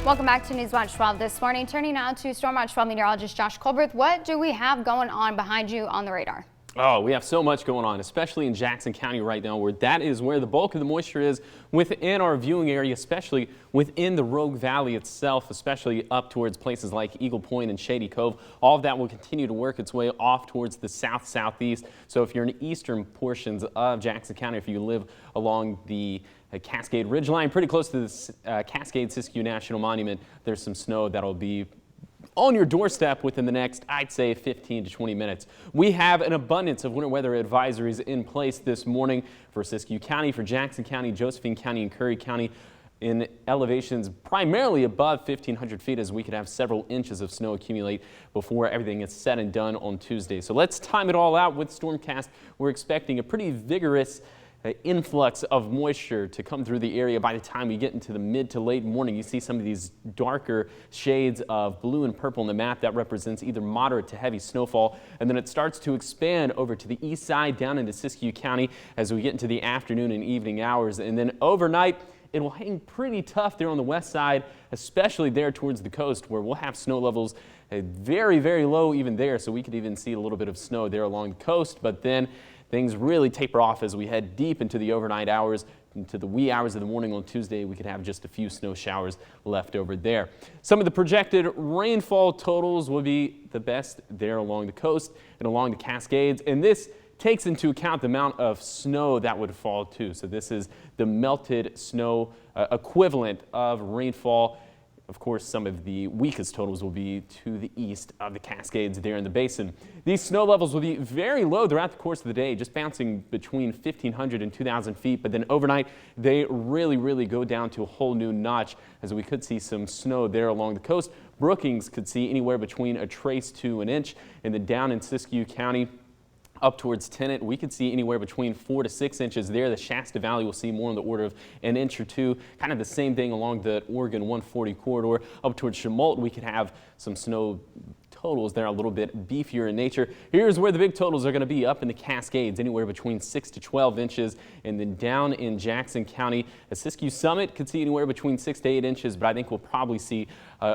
Welcome back to News Watch 12 this morning. Turning now to Storm Watch 12 meteorologist Josh Colbert. What do we have going on behind you on the radar? Oh, we have so much going on, especially in Jackson County right now, where that is where the bulk of the moisture is within our viewing area, especially within the Rogue Valley itself, especially up towards places like Eagle Point and Shady Cove. All of that will continue to work its way off towards the south-southeast. So if you're in eastern portions of Jackson County, if you live along the Cascade Ridgeline, pretty close to the Cascade-Siskiyou National Monument, there's some snow that'll be on your doorstep within the next, I'd say, 15 to 20 minutes. We have an abundance of winter weather advisories in place this morning for Siskiyou County, for Jackson County, Josephine County, and Curry County in elevations primarily above 1,500 feet, as we could have several inches of snow accumulate before everything is said and done on Tuesday. So let's time it all out with Stormcast. We're expecting a pretty vigorous influx of moisture to come through the area by the time we get into the mid to late morning. You see some of these darker shades of blue and purple on the map. That represents either moderate to heavy snowfall, and then it starts to expand over to the east side down into Siskiyou County as we get into the afternoon and evening hours, and then overnight it will hang pretty tough there on the west side, especially there towards the coast, where we'll have snow levels very, very low even there, so we could even see a little bit of snow there along the coast. But then things really taper off as we head deep into the overnight hours. Into the wee hours of the morning on Tuesday, we could have just a few snow showers left over there. Some of the projected rainfall totals will be the best there along the coast and along the Cascades, and this takes into account the amount of snow that would fall too. So this is the melted snow equivalent of rainfall. Of course, some of the weakest totals will be to the east of the Cascades there in the basin. These snow levels will be very low throughout the course of the day, just bouncing between 1,500 and 2,000 feet. But then overnight, they really go down to a whole new notch, as we could see some snow there along the coast. Brookings could see anywhere between a trace to an inch, and then down in Siskiyou County, up towards Tennant, we could see anywhere between 4 to 6 inches there. The Shasta Valley will see more on the order of an inch or two. Kind of the same thing along the Oregon 140 corridor. Up towards Chemolt, we could have some snow totals there, a little bit beefier in nature. Here's where the big totals are going to be up in the Cascades, anywhere between 6 to 12 inches. And then down in Jackson County, the Siskiyou Summit could see anywhere between 6 to 8 inches, but I think we'll probably see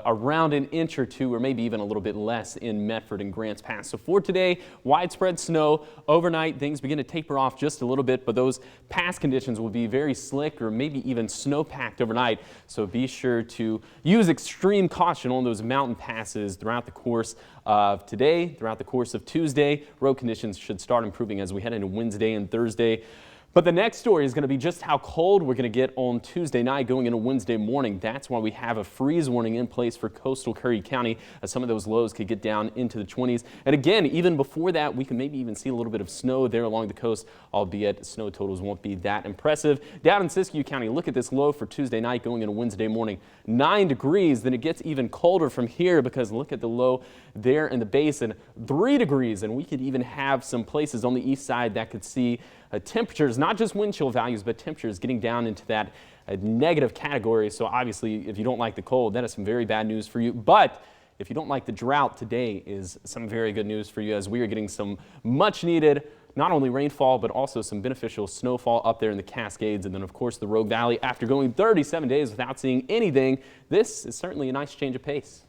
around an inch or two, or maybe even a little bit less in Medford and Grants Pass. So for today, widespread snow. Overnight, things begin to taper off just a little bit, but those pass conditions will be very slick or maybe even snow-packed overnight. So be sure to use extreme caution on those mountain passes throughout the course of today, throughout the course of Tuesday. Road conditions should start improving as we head into Wednesday and Thursday. But the next story is going to be just how cold we're going to get on Tuesday night going into Wednesday morning. That's why we have a freeze warning in place for coastal Curry County, as some of those lows could get down into the 20s. And again, even before that, we can maybe even see a little bit of snow there along the coast, albeit snow totals won't be that impressive. Down in Siskiyou County, look at this low for Tuesday night going into Wednesday morning. 9 degrees. Then it gets even colder from here, because look at the low there in the basin, 3 degrees. And we could even have some places on the east side that could see temperatures, not just wind chill values, but temperatures getting down into that negative category. So obviously, if you don't like the cold, that is some very bad news for you. But if you don't like the drought, today is some very good news for you, as we are getting some much needed, not only rainfall, but also some beneficial snowfall up there in the Cascades. And then, of course, the Rogue Valley. After going 37 days without seeing anything, this is certainly a nice change of pace.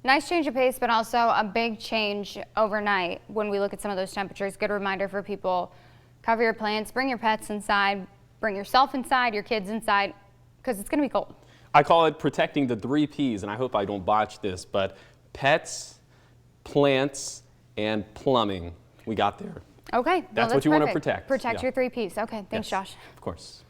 Nice change of pace, but also a big change overnight when we look at some of those temperatures. Good reminder for people: cover your plants, bring your pets inside, bring yourself inside, your kids inside, because it's going to be cold. I call it protecting the 3 Ps, and I hope I don't botch this, but pets, plants, and plumbing. We got there. Okay. That's what you want to protect. Protect your 3 Ps. Okay. Thanks, yes, Josh. Of course.